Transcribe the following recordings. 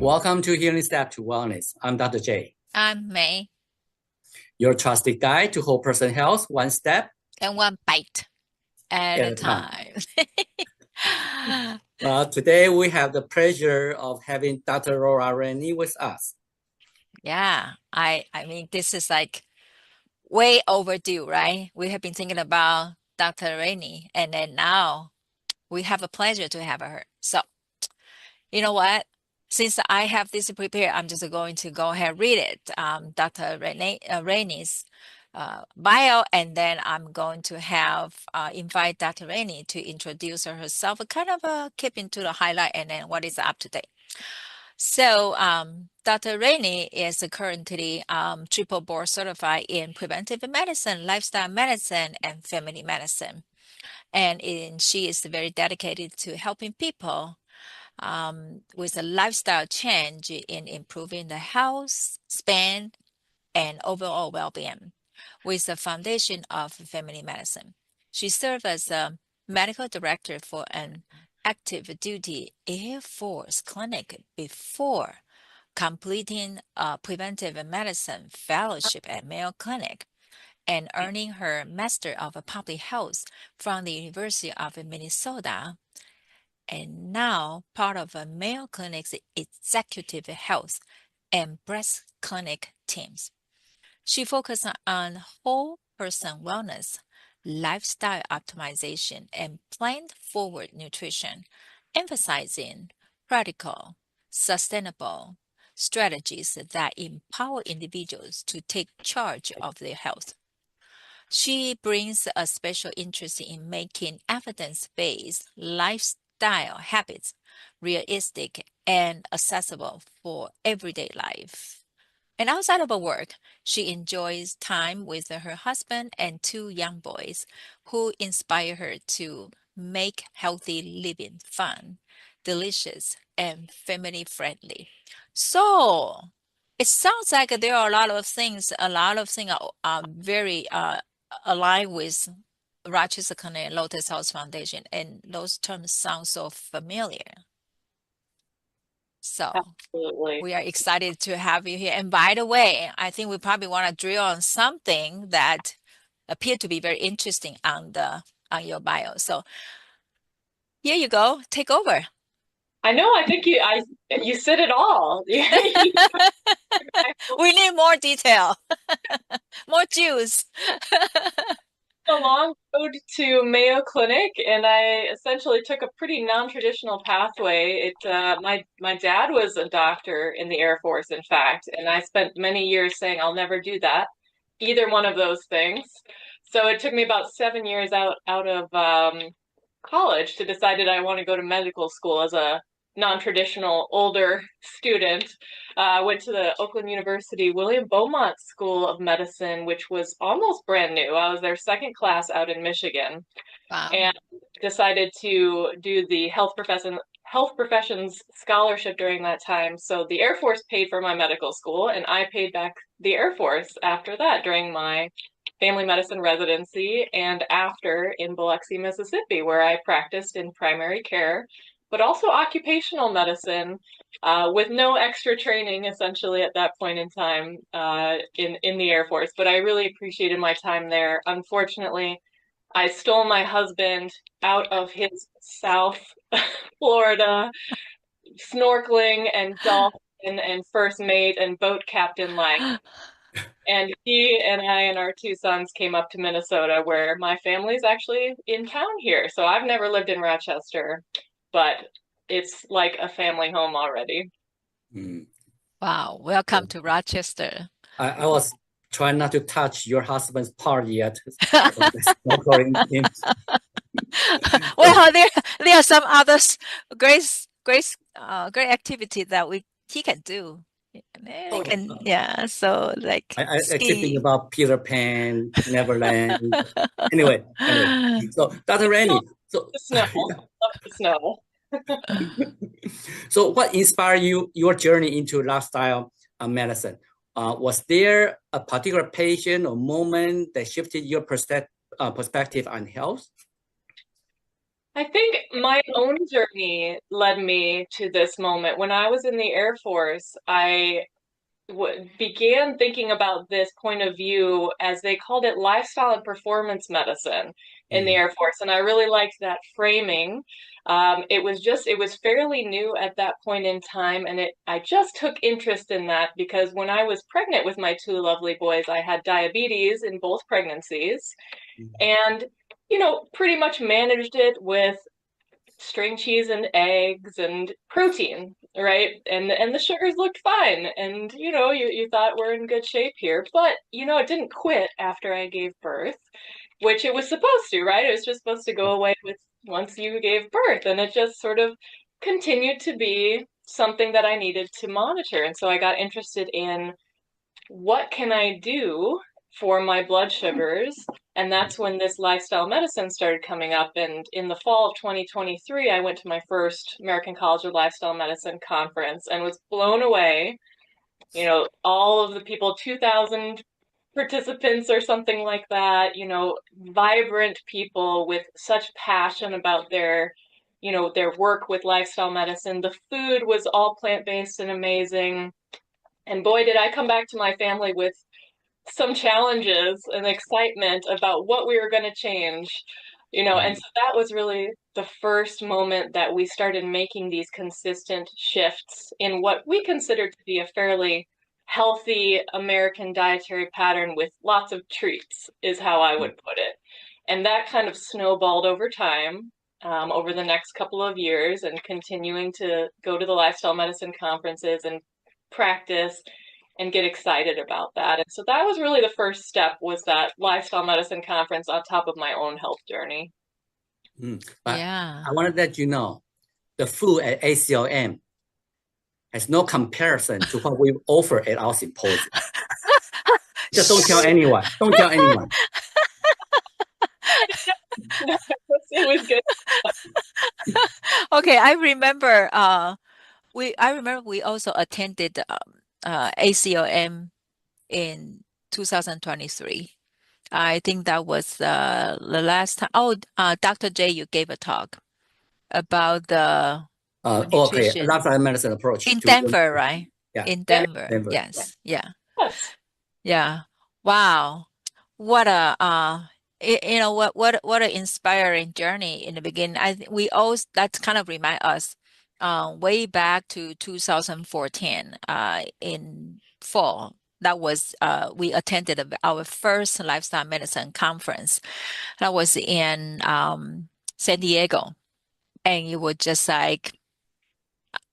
Welcome to Healing Step to Wellness. I'm Dr. J, I'm May, your trusted guide to whole person health, one step and one bite at at a a time. time. Today we have the pleasure of having Dr. Rainey with us. Yeah, I mean this is like way overdue, right? We have been thinking about Dr. Rainey, and then now we have a pleasure to have her. So, you know what? Since I have this prepared, I'm just going to go ahead read it. Dr. Rainey's bio, and then I'm going to have invite Dr. Rainey to introduce herself, kind of keeping to the highlight, and then what is up to date. So, Dr. Rainey is currently triple board certified in preventive medicine, lifestyle medicine, and family medicine. She is very dedicated to helping people with a lifestyle change in improving the health, span, and overall well-being with the foundation of family medicine. She served as a medical director for an active duty Air Force clinic before completing a preventive medicine fellowship at Mayo Clinic and earning her Master of Public Health from the University of Minnesota, and now part of a Mayo Clinic's executive health and breast clinic teams. She focuses on whole person wellness, lifestyle optimization, and planned forward nutrition, emphasizing practical, sustainable strategies that empower individuals to take charge of their health. She brings a special interest in making evidence-based lifestyle habits realistic and accessible for everyday life. And outside of her work, she enjoys time with her husband and two young boys who inspire her to make healthy living fun, delicious, and family friendly. So it sounds like there are a lot of things are very aligned with Rochester County Lotus House Foundation, and those terms sound so familiar. So Absolutely. we are excited to have you here. And by the way, I think we probably want to drill on something that appeared to be very interesting on your bio. So here you go. Take over. I know, I think you said it all. We need more detail, more juice. A long road to Mayo Clinic, and I essentially took a pretty non-traditional pathway. My dad was a doctor in the Air Force, in fact, and I spent many years saying I'll never do that, either one of those things. So it took me about 7 years out of college to decide that I want to go to medical school as a non-traditional older student. Went to the Oakland University William Beaumont School of Medicine, which was almost brand new. I was their second class out in Michigan, Wow. and decided to do the health professions scholarship during that time. So the Air Force paid for my medical school, and I paid back the Air Force after that during my family medicine residency and after in Biloxi, Mississippi, where I practiced in primary care, but also occupational medicine with no extra training essentially at that point in time in the Air Force. But I really appreciated my time there. Unfortunately, I stole my husband out of his South Florida snorkeling and dolphin and first mate and boat captain life. And he and I and our two sons came up to Minnesota, where my family's actually in town here. So I've never lived in Rochester, but it's like a family home already. Mm. Wow. Welcome to Rochester. I was trying not to touch your husband's part yet. Well, there are some others great activity that he can do. They can, yeah. So like I keep thinking ski. about Peter Pan, Neverland. Anyway. So Dr. Rainey, so The snow, love the snow. so what inspired your journey into lifestyle medicine? Was there a particular patient or moment that shifted your perspective on health? I think my own journey led me to this moment. When I was in the Air Force, I began thinking about this point of view, as they called it, lifestyle and performance medicine in the Air Force. And I really liked that framing. It was fairly new at that point in time. And I just took interest in that because when I was pregnant with my two lovely boys, I had diabetes in both pregnancies and, pretty much managed it with string cheese and eggs and protein, right? And the sugars looked fine. And you thought we're in good shape here. But it didn't quit after I gave birth, which it was supposed to, right? It was just supposed to go away with once you gave birth. And it just sort of continued to be something that I needed to monitor. And so I got interested in what can I do for my blood sugars? And that's when this lifestyle medicine started coming up. And in the fall of 2023, I went to my first American College of Lifestyle Medicine conference and was blown away. All of the people, 2,000 participants or something like that, vibrant people with such passion about their work with lifestyle medicine. The food was all plant-based and amazing. And boy, did I come back to my family with some challenges and excitement about what we were going to change, and so that was really the first moment that we started making these consistent shifts in what we considered to be a fairly healthy American dietary pattern with lots of treats, is how I would put it. And that kind of snowballed over time, over the next couple of years, and continuing to go to the lifestyle medicine conferences and practice and get excited about that. And so that was really the first step, was that lifestyle medicine conference on top of my own health journey. But Yeah. I want to let you know, the food at ACLM has no comparison to what we offer at our symposium. Just don't tell anyone. Don't tell anyone. It was good. Okay, I remember we also attended ACOM in 2023. I think that was the last time. Oh, Dr. J, you gave a talk about the Okay, nutrition lifestyle medicine approach in to Denver, right? Yeah. In Denver. Denver. Yes. Yeah. Yes. Yeah. Wow. What a what an inspiring journey in the beginning. I think we always, that kind of remind us way back to 2014 in fall. That was we attended our first lifestyle medicine conference. That was in San Diego. And it was just like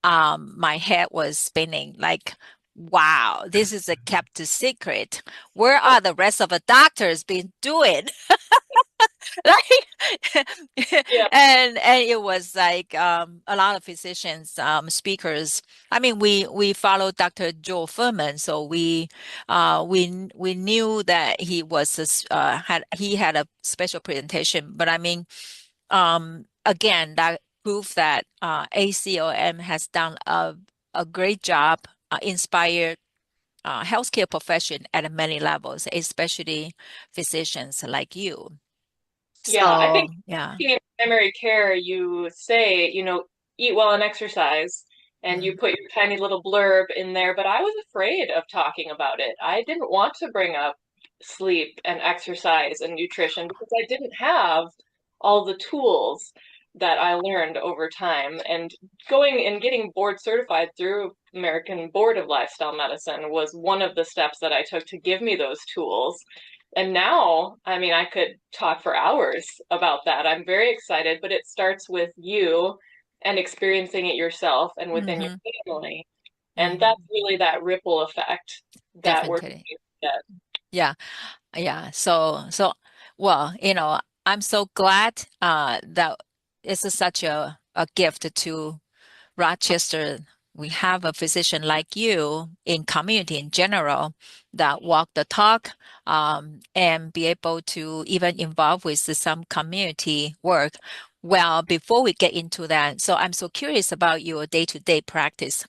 my head was spinning like, wow, this is a kept secret. Where are the rest of the doctors been doing? Like, Yeah. and it was like a lot of physicians, speakers. I mean, we followed Dr. Joe Furman, so we knew that he was he had a special presentation. But I mean, again, that proof that ACOM has done a great job, inspired healthcare profession at many levels, especially physicians like you. Yeah, I think So, yeah. in primary care, you say, eat well and exercise, and you put your tiny little blurb in there, but I was afraid of talking about it. I didn't want to bring up sleep and exercise and nutrition because I didn't have all the tools that I learned over time. And going and getting board certified through American Board of Lifestyle Medicine was one of the steps that I took to give me those tools. And now, I mean, I could talk for hours about that. I'm very excited, but it starts with you and experiencing it yourself and within your family. And that's really that ripple effect that we're Definitely. at. Yeah. Yeah. So, well, I'm so glad that it's such a gift to Rochester. We have a physician like you in community in general that walk the talk, and be able to even involve with some community work. Well, before we get into that, so I'm so curious about your day-to-day practice.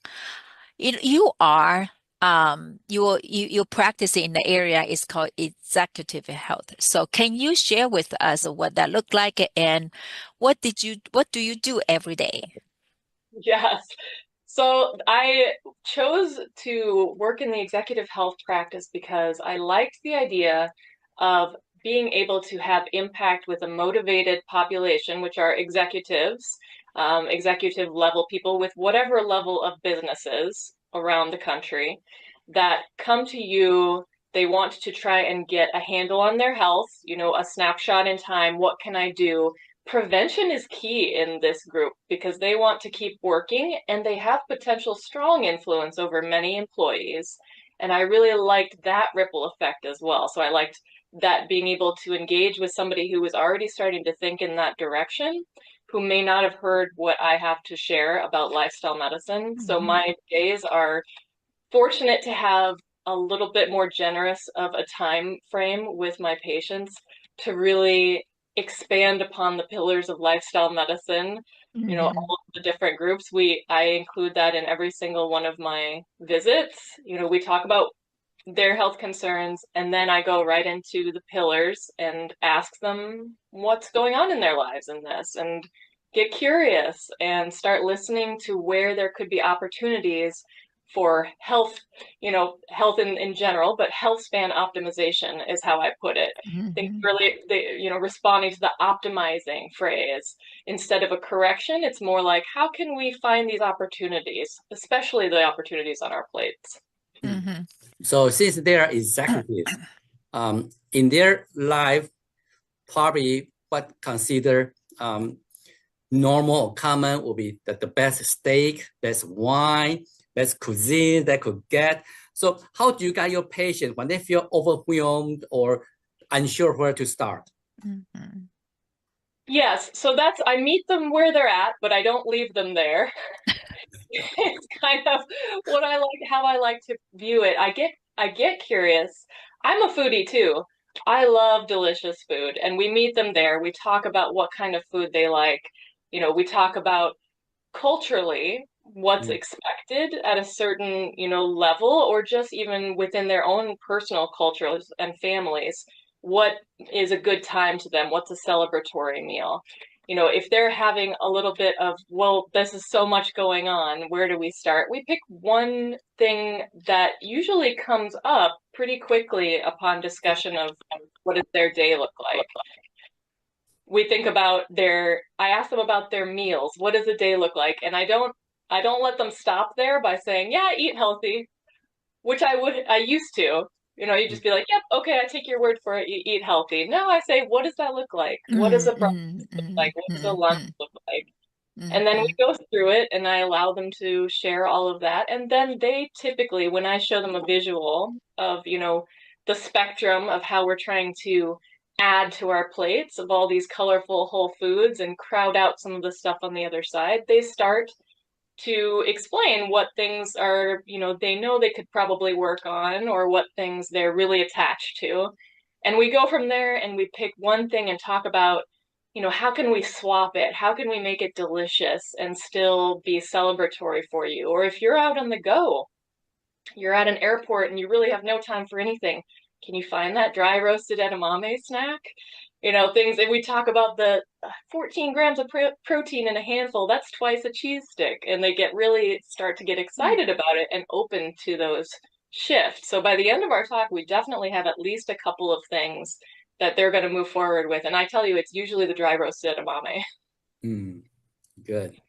You are you practice in the area is called executive health. So can you share with us what that looked like and what do you do every day? Yes. So I chose to work in the executive health practice because I liked the idea of being able to have impact with a motivated population, which are executives, executive level people with whatever level of businesses around the country that come to you. They want to try and get a handle on their health, a snapshot in time. What can I do? Prevention is key in this group because they want to keep working and they have potential strong influence over many employees. And I really liked that ripple effect as well. So I liked that being able to engage with somebody who was already starting to think in that direction, who may not have heard what I have to share about lifestyle medicine. So my days are fortunate to have a little bit more generous of a time frame with my patients to really expand upon the pillars of lifestyle medicine, all of the different groups. I include that in every single one of my visits. We talk about their health concerns, and then I go right into the pillars and ask them what's going on in their lives in this, and get curious and start listening to where there could be opportunities for health, health in general, but health span optimization is how I put it. I think really, responding to the optimizing phrase instead of a correction, it's more like, how can we find these opportunities, especially the opportunities on our plates? So since they are executives, in their life, probably what consider normal or common will be the best steak, best wine, best cuisine they could get. So how do you guide your patient when they feel overwhelmed or unsure where to start? Yes, so I meet them where they're at, but I don't leave them there. It's kind of how I like to view it. I get curious. I'm a foodie too. I love delicious food, and we meet them there. We talk about what kind of food they like. We talk about culturally what's expected at a certain, level, or just even within their own personal cultures and families. What is a good time to them? What's a celebratory meal? If they're having a little bit of, well, this is so much going on, where do we start? We pick one thing that usually comes up pretty quickly upon discussion of what does their day look like. We think about I ask them about their meals. What does a day look like? And I don't let them stop there by saying, yeah, eat healthy, which I used to. You just be like, yep, okay, I take your word for it, you eat healthy. No, I say, what does that look like? What does a breakfast look like? What does a lunch look like? And then we go through it and I allow them to share all of that. And then they typically, when I show them a visual of, the spectrum of how we're trying to add to our plates of all these colorful whole foods and crowd out some of the stuff on the other side, they start to explain what things are, they know they could probably work on or what things they're really attached to. And we go from there and we pick one thing and talk about, how can we swap it? How can we make it delicious and still be celebratory for you? Or if you're out on the go, you're at an airport and you really have no time for anything, can you find that dry roasted edamame snack? Things that we talk about, the 14 grams of protein in a handful, that's twice a cheese stick. And they start to get excited about it and open to those shifts. So by the end of our talk, we definitely have at least a couple of things that they're going to move forward with. And I tell you, it's usually the dry roasted edamame. Good.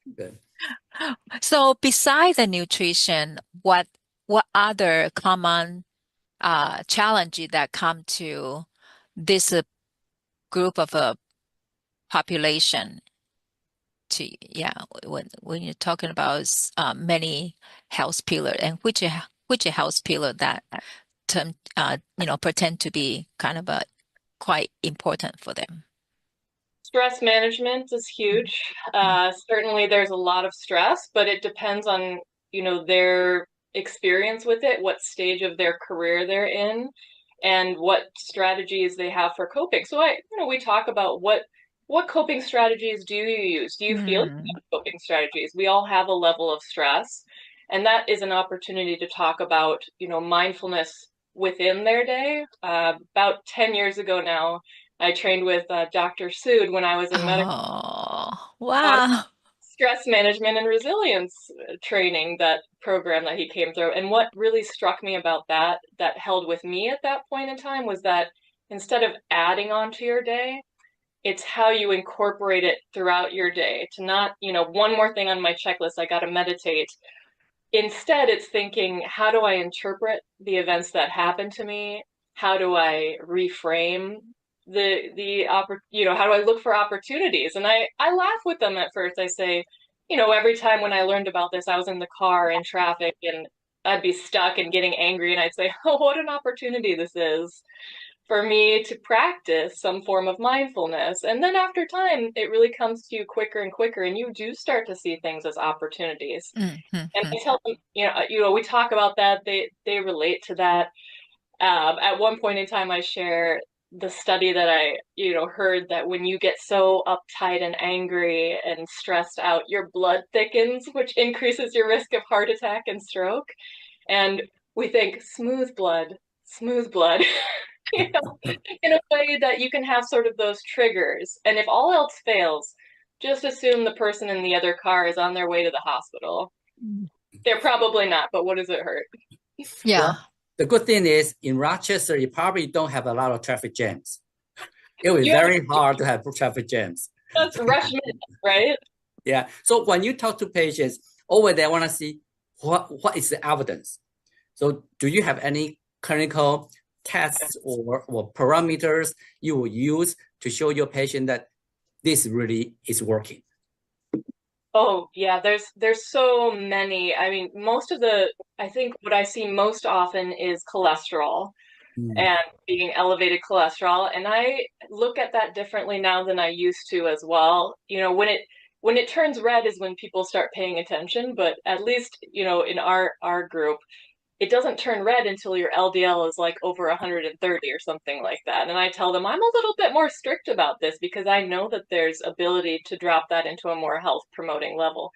So besides the nutrition, what other common challenges that come to this group of a population? When you're talking about many health pillars, and which health pillar that pretend to be kind of quite important for them? Stress management is huge. Certainly there's a lot of stress, but it depends on, their experience with it, what stage of their career they're in, and what strategies they have for coping. So we talk about what coping strategies do you use? Do you feel you have coping strategies? We all have a level of stress. And that is an opportunity to talk about, mindfulness within their day. About 10 years ago now, I trained with Dr. Sood when I was in medical Oh, on wow. stress management and resilience training, that program that he came through. And what really struck me about that held with me at that point in time was that instead of adding on to your day, it's how you incorporate it throughout your day. To not, one more thing on my checklist, I got to meditate. Instead, it's thinking, how do I interpret the events that happen to me? How do I reframe how do I look for opportunities? And I laugh with them at first. I say, every time when I learned about this, I was in the car in traffic and I'd be stuck and getting angry, and I'd say, oh, what an opportunity this is for me to practice some form of mindfulness. And then after time, it really comes to you quicker and quicker, and you do start to see things as opportunities. And I tell them, we talk about that. They relate to that. At one point in time, I share the study that I, heard that when you get so uptight and angry and stressed out, your blood thickens, which increases your risk of heart attack and stroke. And we think smooth blood, in a way that you can have sort of those triggers. And if all else fails, just assume the person in the other car is on their way to the hospital. They're probably not, but what does it hurt? Yeah. Well, the good thing is in Rochester, you probably don't have a lot of traffic jams. It will be very hard to have traffic jams. That's rush minute, right? Yeah. So when you talk to patients, over there, want to see what is the evidence. So do you have any clinical tests or parameters you will use to show your patient that this really is working? Oh, yeah, there's so many. I mean, I think what I see most often is cholesterol and being elevated cholesterol. And I look at that differently now than I used to as well. When it turns red is when people start paying attention, but at least, in our group, it doesn't turn red until your LDL is like over 130 or something like that. And I tell them I'm a little bit more strict about this because I know that there's ability to drop that into a more health promoting level.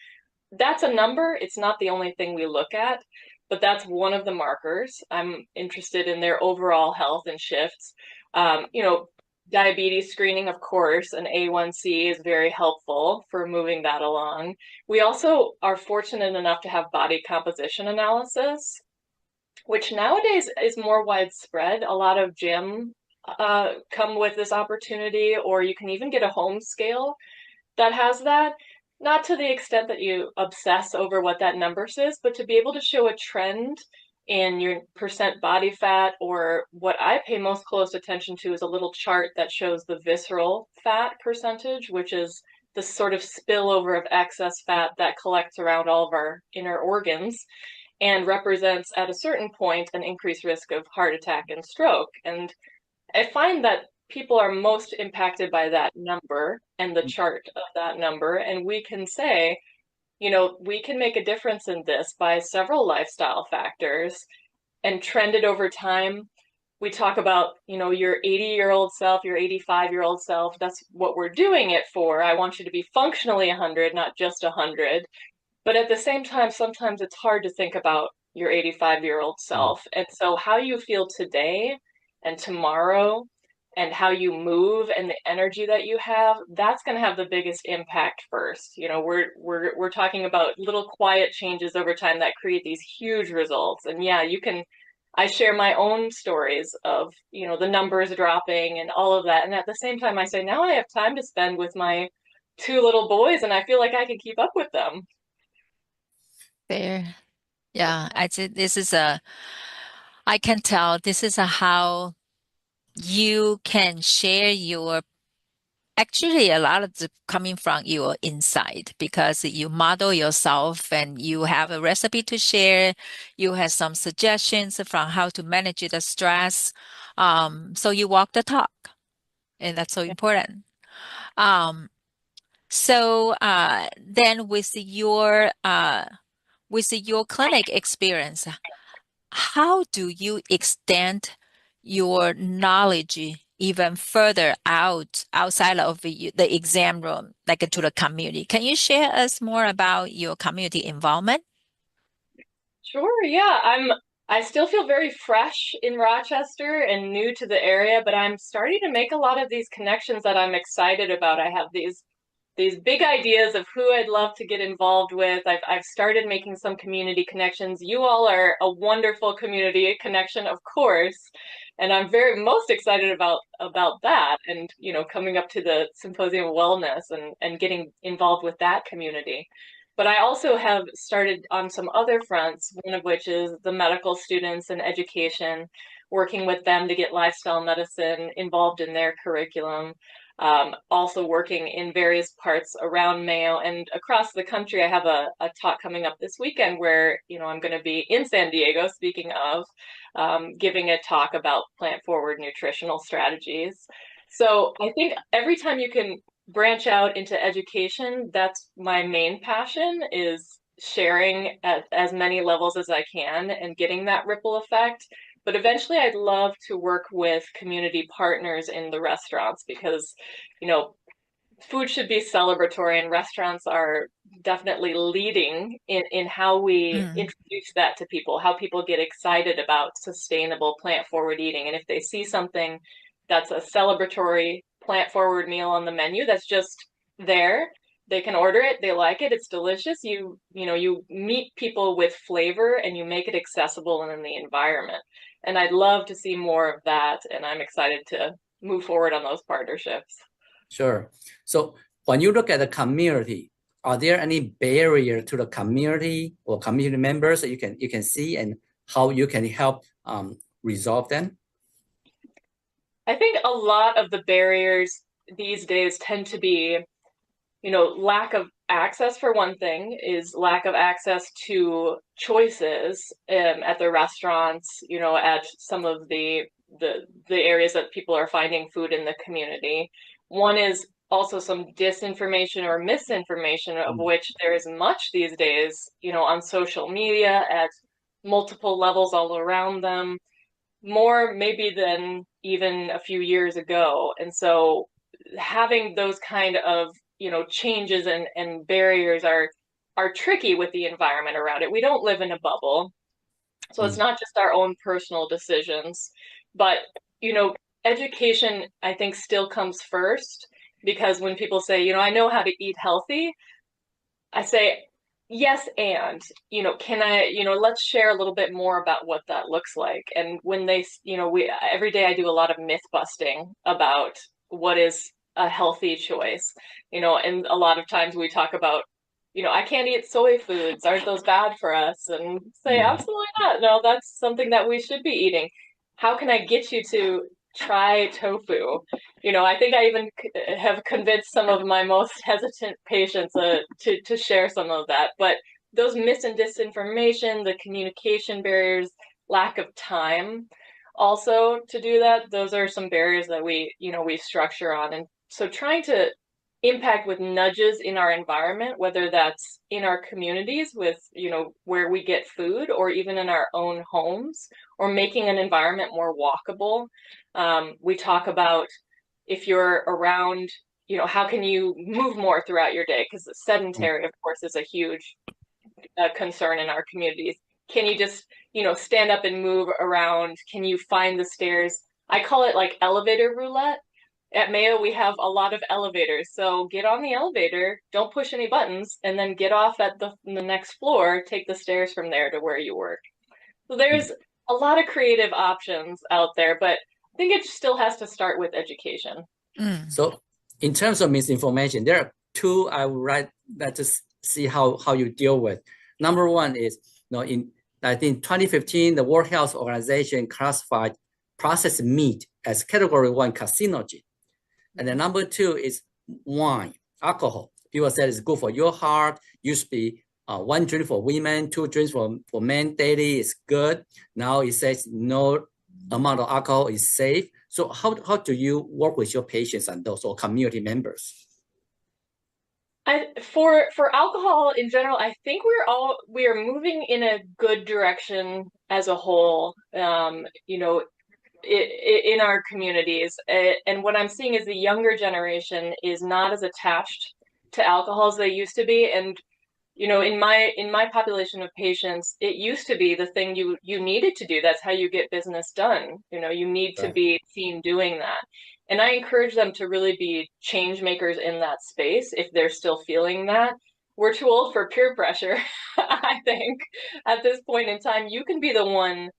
That's a number. It's not the only thing we look at, but that's one of the markers. I'm interested in their overall health and shifts. Diabetes screening, of course, an A1C is very helpful for moving that along. We also are fortunate enough to have body composition analysis, which nowadays is more widespread. A lot of gyms come with this opportunity, or you can even get a home scale that has that. Not to the extent that you obsess over what that number says, but to be able to show a trend in your percent body fat, or what I pay most close attention to is a little chart that shows the visceral fat percentage, which is the sort of spillover of excess fat that collects around all of our inner organs and represents at a certain point an increased risk of heart attack and stroke. And I find that people are most impacted by that number and the chart of that number. And we can say, we can make a difference in this by several lifestyle factors and trend it over time. We talk about, your 80-year-old self, your 85-year-old self. That's what we're doing it for. I want you to be functionally 100, not just 100. But at the same time, sometimes it's hard to think about your 85-year-old self. And so how you feel today and tomorrow and how you move and the energy that you have, that's going to have the biggest impact first. We're talking about little quiet changes over time that create these huge results. And yeah, I share my own stories of, the numbers dropping and all of that. And at the same time, I say, now I have time to spend with my 2 little boys and I feel like I can keep up with them. Fair. Yeah, I can tell this is how you can share actually a lot of it coming from your inside, because you model yourself and you have a recipe to share. You have some suggestions from how to manage the stress. So you walk the talk, and that's so important. Then with your clinic experience, how do you extend your knowledge even further outside of the exam room, like to the community? Can you share us more about your community involvement? Sure, yeah. I still feel very fresh in Rochester and new to the area, but I'm starting to make a lot of these connections that I'm excited about. I have these big ideas of who I'd love to get involved with. I've started making some community connections. You all are a wonderful community connection, of course, and I'm very most excited about that and coming up to the Symposium of Wellness and getting involved with that community. But I also have started on some other fronts, one of which is the medical students and education, working with them to get lifestyle medicine involved in their curriculum. Also working in various parts around Mayo and across the country. I have a talk coming up this weekend where, I'm going to be in San Diego, speaking of, giving a talk about plant-forward nutritional strategies. So I think every time you can branch out into education, that's my main passion, is sharing at as many levels as I can and getting that ripple effect. But eventually I'd love to work with community partners in the restaurants because, you know, food should be celebratory and restaurants are definitely leading in how we Mm. introduce that to people, how people get excited about sustainable plant forward eating. And if they see something that's a celebratory plant forward meal on the menu that's just there, they can order it, they like it, it's delicious. You meet people with flavor and you make it accessible and in the environment. And I'd love to see more of that, and I'm excited to move forward on those partnerships. Sure. So when you look at the community, are there any barrier to the community or community members that you can see and how you can help resolve them? I think a lot of the barriers these days tend to be, lack of access for one thing, is lack of access to choices at the restaurants, at some of the areas that people are finding food in the community. One is also some disinformation or misinformation, of which there is much these days, on social media at multiple levels all around them, more maybe than even a few years ago. And so having those kind of, changes and barriers are tricky with the environment around it. We don't live in a bubble. So it's not just our own personal decisions, but, you know, education, I think, still comes first because when people say, I know how to eat healthy, I say, yes, and, can I, let's share a little bit more about what that looks like. And when they, every day I do a lot of myth busting about what is a healthy choice, and a lot of times we talk about, I can't eat soy foods. Aren't those bad for us? And say, absolutely not. No, that's something that we should be eating. How can I get you to try tofu? I think I even have convinced some of my most hesitant patients to share some of that. But those mis and disinformation, the communication barriers, lack of time also to do that, those are some barriers that we structure on. And so trying to impact with nudges in our environment, whether that's in our communities with, where we get food or even in our own homes, or making an environment more walkable. We talk about if you're around, how can you move more throughout your day? Because sedentary, of course, is a huge concern in our communities. Can you just, stand up and move around? Can you find the stairs? I call it like elevator roulette. At Mayo, we have a lot of elevators. So get on the elevator, don't push any buttons, and then get off at the next floor, take the stairs from there to where you work. So there's a lot of creative options out there, but I think it still has to start with education. So in terms of misinformation, there are two I would write that just see how you deal with. Number one is, I think 2015, the World Health Organization classified processed meat as category 1 carcinogen. And then number two is wine, alcohol. People said it's good for your heart. Used to be 1 drink for women, 2 drinks for men daily is good. Now it says no amount of alcohol is safe. So how do you work with your patients and those or community members? For alcohol in general, I think we are moving in a good direction as a whole. In our communities. And what I'm seeing is the younger generation is not as attached to alcohol as they used to be. And in my population of patients, it used to be the thing you needed to do. That's how you get business done. You need to be seen doing that. And I encourage them to really be change makers in that space if they're still feeling that. We're too old for peer pressure, I think. At this point in time, you can be the one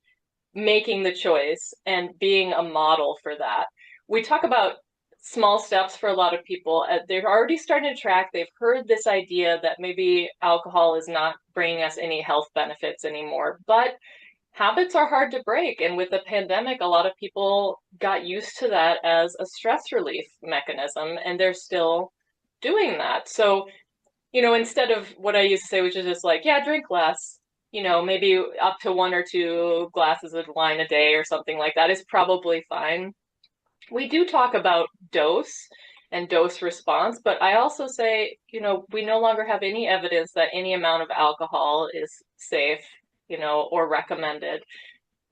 making the choice and being a model for that. We talk about small steps for a lot of people. They're already starting to track. They've heard this idea that maybe alcohol is not bringing us any health benefits anymore, but habits are hard to break. And with the pandemic, a lot of people got used to that as a stress relief mechanism, and they're still doing that. So, instead of what I used to say, which is just like, yeah, drink less, maybe up to 1 or 2 glasses of wine a day or something like that is probably fine. We do talk about dose and dose response, but I also say, we no longer have any evidence that any amount of alcohol is safe, or recommended.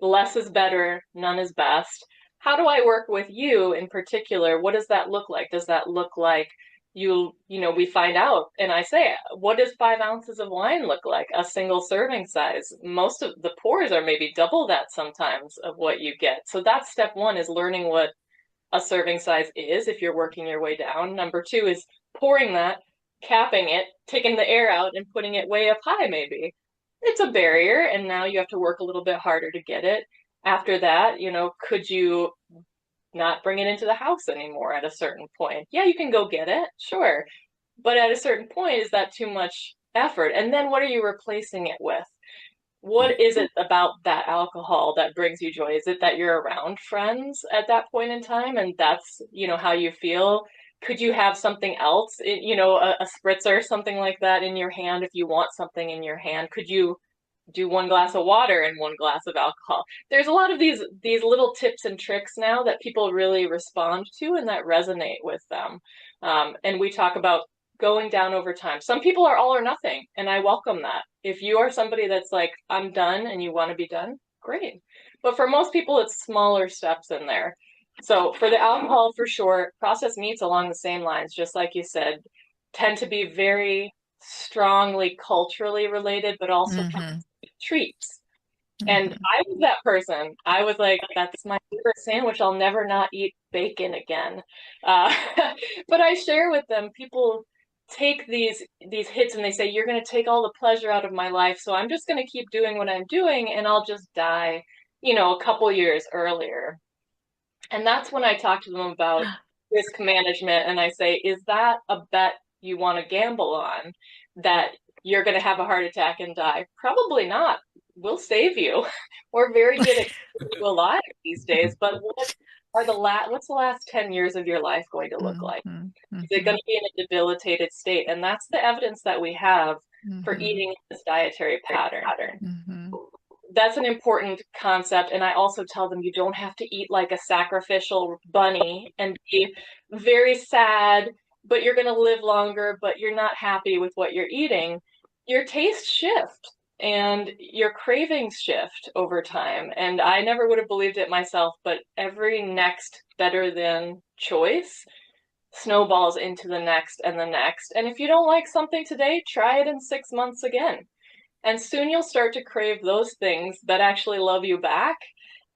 Less is better, none is best. How do I work with you in particular? What does that look like? Does that look like we find out and I say, what does 5 ounces of wine look like? A single serving size. Most of the pours are maybe double that sometimes of what you get. So that's step 1, is learning what a serving size is if you're working your way down. Number 2 is pouring that, capping it, taking the air out and putting it way up high maybe. It's a barrier, and now you have to work a little bit harder to get it. After that, could you not bring it into the house anymore at a certain point? Yeah, you can go get it, sure. But at a certain point, is that too much effort? And then what are you replacing it with? What is it about that alcohol that brings you joy? Is it that you're around friends at that point in time and that's, how you feel? Could you have something else, a spritzer or something like that in your hand if you want something in your hand? Could you do 1 glass of water and 1 glass of alcohol? There's a lot of these little tips and tricks now that people really respond to and that resonate with them. And we talk about going down over time. Some people are all or nothing, and I welcome that. If you are somebody that's like, I'm done and you want to be done, great. But for most people, it's smaller steps in there. So for the alcohol, for sure, processed meats along the same lines, just like you said, tend to be strongly culturally related, but also treats. And I was that person. I was like, that's my favorite sandwich. I'll never not eat bacon again. But I share with them, people take these hits and they say, you're going to take all the pleasure out of my life. So I'm just going to keep doing what I'm doing and I'll just die, a couple years earlier. And that's when I talk to them about risk management. And I say, is that a bet you want to gamble on, that you're going to have a heart attack and die? Probably not. We'll save you. We're very good at keeping you alive these days. But what's the last 10 years of your life going to look like? Is it going to be in a debilitated state? And that's the evidence that we have for eating this dietary pattern. That's an important concept. And I also tell them, you don't have to eat like a sacrificial bunny and be very sad, but you're going to live longer, but you're not happy with what you're eating. Your tastes shift and your cravings shift over time. And I never would have believed it myself, but every next better than choice snowballs into the next and the next. And if you don't like something today, try it in 6 months again. And soon you'll start to crave those things that actually love you back.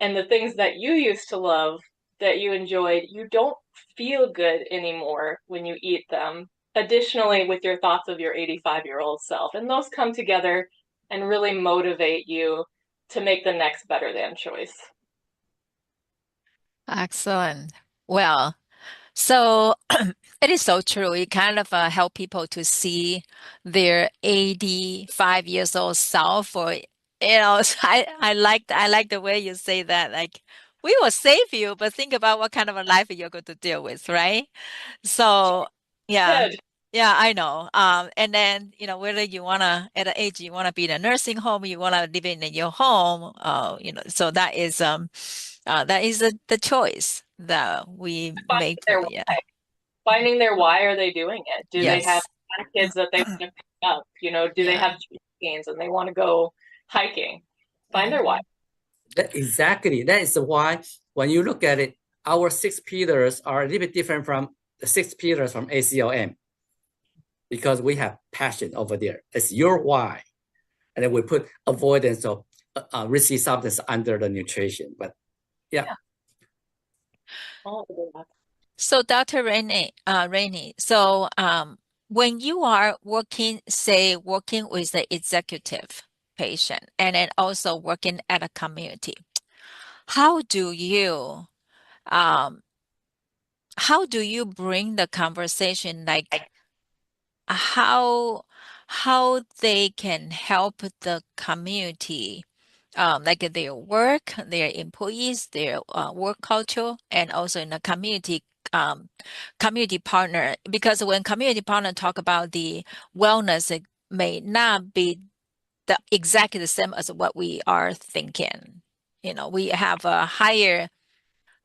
And the things that you used to love, that you enjoyed, you don't feel good anymore when you eat them. Additionally, with your thoughts of your 85-year-old self. And those come together and really motivate you to make the next better than choice. Excellent. Well, so it is so true. It kind of help people to see their 85 years old self, or so I like the way you say that. Like, we will save you, but think about what kind of a life you're going to deal with, right? So yeah. Good. Yeah, I know. And then, whether you wanna at an age you wanna be in a nursing home, you wanna live in your home, so that is the choice that we make. Yeah. Finding their why are they doing it? Do they have Yes. kids that they want to pick up? Do they have gains and they want to go hiking? Find their why. Exactly. That is why when you look at it, our 6 pillars are a little bit different from the 6 pillars from ACLM. because we have passion over there. It's your why. And then we put avoidance of risky substance under the nutrition. But yeah. So Dr. Rainey, so when you are working with the executive patient and then also working at a community, how do you bring the conversation, like how they can help the community, like their work, their employees, their work culture, and also in the community partner? Because when community partner talk about the wellness, it may not be exactly the same as what we are thinking. We have a higher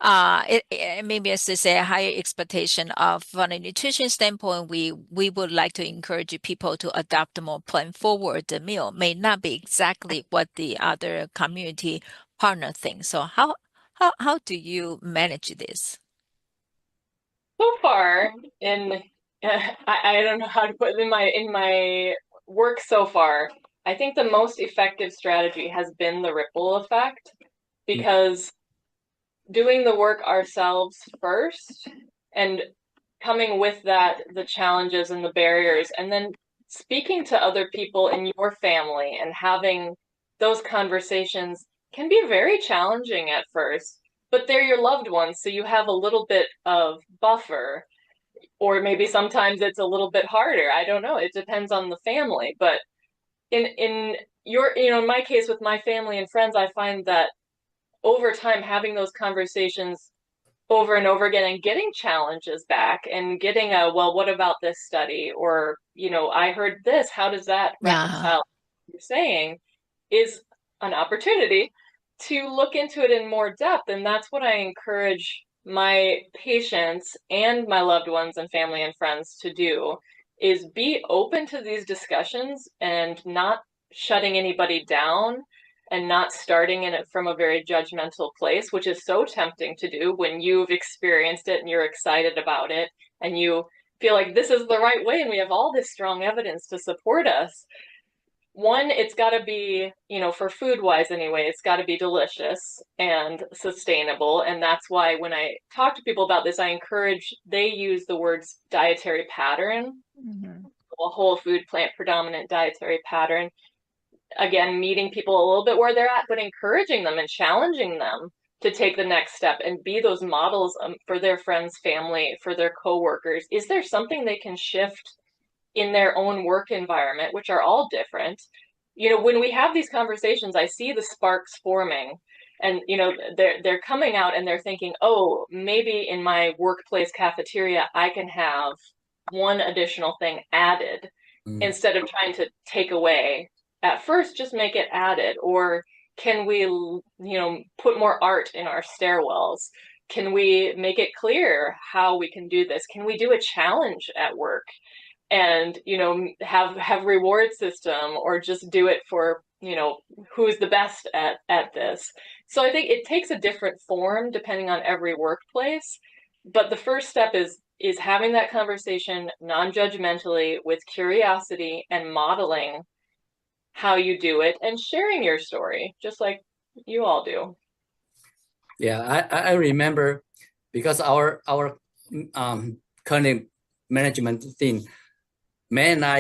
maybe as to say a higher expectation of, from a nutrition standpoint, we would like to encourage people to adopt a more plan forward meal. May not be exactly what the other community partner thinks. So how do you manage this? So far, I don't know how to put it in my work so far. I think the most effective strategy has been the ripple effect, because doing the work ourselves first and coming with that, the challenges and the barriers, and then speaking to other people in your family and having those conversations can be very challenging at first, but they're your loved ones, so you have a little bit of buffer. Or maybe sometimes it's a little bit harder. I don't know. It depends on the family. But in in my case with my family and friends, I find that over time, having those conversations over and over again and getting challenges back and getting well, what about this study? Or, I heard this, how does that reconcile what you're saying, is an opportunity to look into it in more depth. And that's what I encourage my patients and my loved ones and family and friends to do, is be open to these discussions and not shutting anybody down and not starting in it from a very judgmental place, which is so tempting to do when you've experienced it and you're excited about it and you feel like this is the right way and we have all this strong evidence to support us. One, it's got to be, for food wise anyway, it's got to be delicious and sustainable. And that's why when I talk to people about this, I encourage they use the words dietary pattern, a whole food, plant predominant dietary pattern. Again, meeting people a little bit where they're at, but encouraging them and challenging them to take the next step and be those models for their friends, family, for their coworkers. Is there something they can shift in their own work environment, which are all different? When we have these conversations, I see the sparks forming, and they're coming out and they're thinking, oh, maybe in my workplace cafeteria, I can have one additional thing added instead of trying to take away. At first, just make it added. Or can we, put more art in our stairwells? Can we make it clear how we can do this? Can we do a challenge at work and, have reward system, or just do it for, who's the best at this? So I think it takes a different form depending on every workplace. But the first step is having that conversation non-judgmentally with curiosity and modeling how you do it and sharing your story, just like you all do. Yeah, I remember, because our current management team, May and I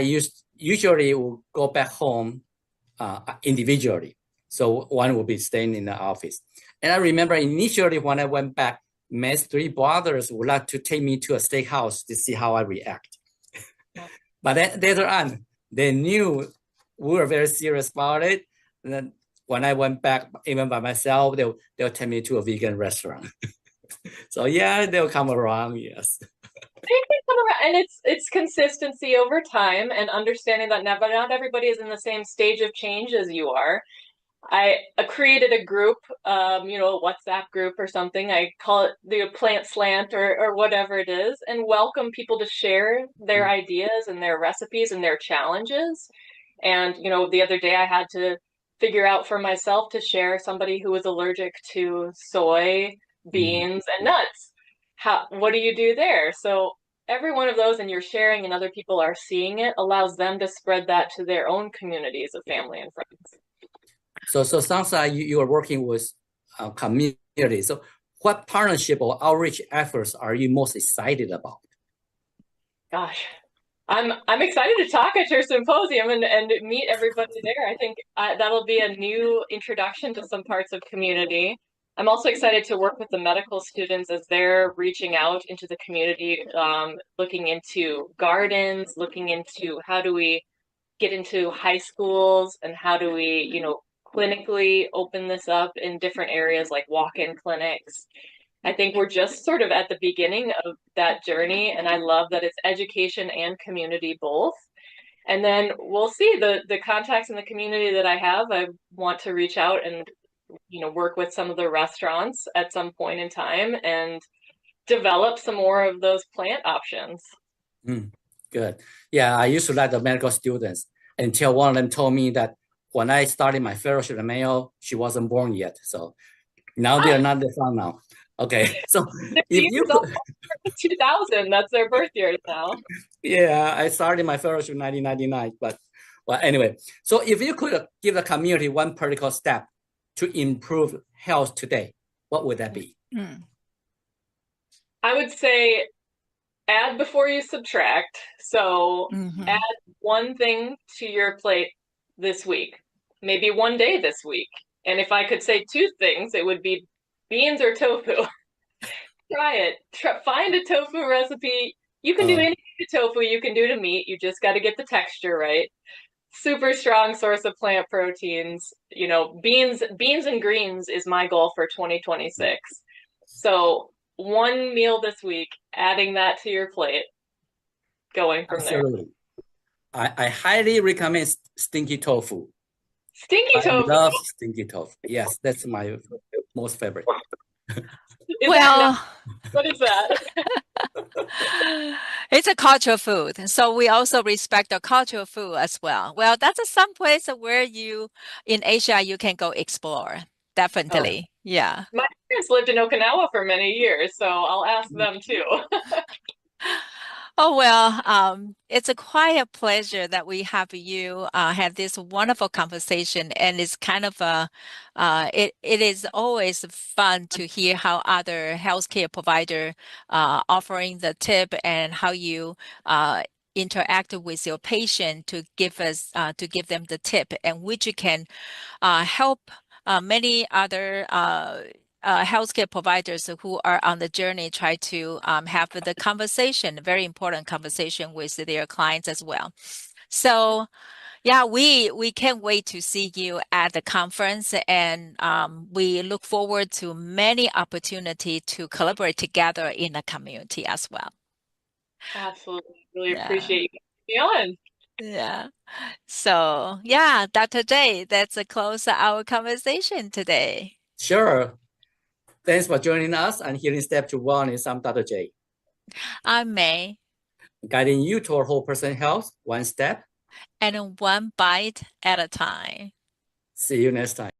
usually will go back home individually. So one will be staying in the office. And I remember initially when I went back, May's three brothers would like to take me to a steakhouse to see how I react. But then later on, they knew we were very serious about it. And then when I went back, even by myself, they'll take me to a vegan restaurant. So yeah, they'll come around, yes. And it's consistency over time and understanding that not everybody is in the same stage of change as you are. I created a group, a WhatsApp group or something. I call it the Plant Slant or whatever it is, and welcome people to share their ideas and their recipes and their challenges. And, the other day I had to figure out for myself to share somebody who was allergic to soy, beans, and nuts. What do you do there? So every one of those, and you're sharing and other people are seeing it, allows them to spread that to their own communities of family and friends. So sounds like you are working with community. So what partnership or outreach efforts are you most excited about? Gosh, I'm excited to talk at your symposium and meet everybody there. I think that'll be a new introduction to some parts of community. I'm also excited to work with the medical students as they're reaching out into the community, looking into gardens, looking into how do we get into high schools and how do we, clinically open this up in different areas like walk-in clinics. I think we're just sort of at the beginning of that journey, and I love that it's education and community both. And then we'll see the contacts in the community that I have. I want to reach out and work with some of the restaurants at some point in time and develop some more of those plant options. Good. Yeah, I used to like the medical students until one of them told me that when I started my fellowship at Mayo, she wasn't born yet. So now they're not the fun now. Okay, so if you could, 2000, that's their birth years now. Yeah, I started my fellowship in 1999, but well, anyway. So if you could give the community one practical step to improve health today, what would that be? I would say add before you subtract. So add one thing to your plate this week, maybe one day this week. And if I could say two things, it would be beans or tofu. Try it. Find a tofu recipe. You can do anything to tofu, you can do to meat. You just got to get the texture right. Super strong source of plant proteins. Beans and greens is my goal for 2026. So one meal this week, adding that to your plate, going from Absolutely. there. I highly recommend stinky tofu. Stinky tofu. I love stinky tofu. Yes, that's my most favorite. What is that? It's a cultural food. So we also respect the cultural food as well. Well, that's some place where in Asia, you can go explore. Definitely. Yeah. My parents lived in Okinawa for many years, so I'll ask them too. Oh, well, it's a quiet pleasure that we have you have this wonderful conversation, and it's kind of it is always fun to hear how other healthcare provider offering the tip and how you interact with your patient to give them the tip, and which you can help many other healthcare providers who are on the journey try to have the conversation, very important conversation with their clients as well. So yeah, we can't wait to see you at the conference, and we look forward to many opportunities to collaborate together in the community as well. Absolutely. Really appreciate you being on. Yeah. So yeah, Dr. J, that's a close our conversation today. Sure. Thanks for joining us and hearing Step to Wellness. I'm Dr. J. I'm May. Guiding you toward whole person health, one step and one bite at a time. See you next time.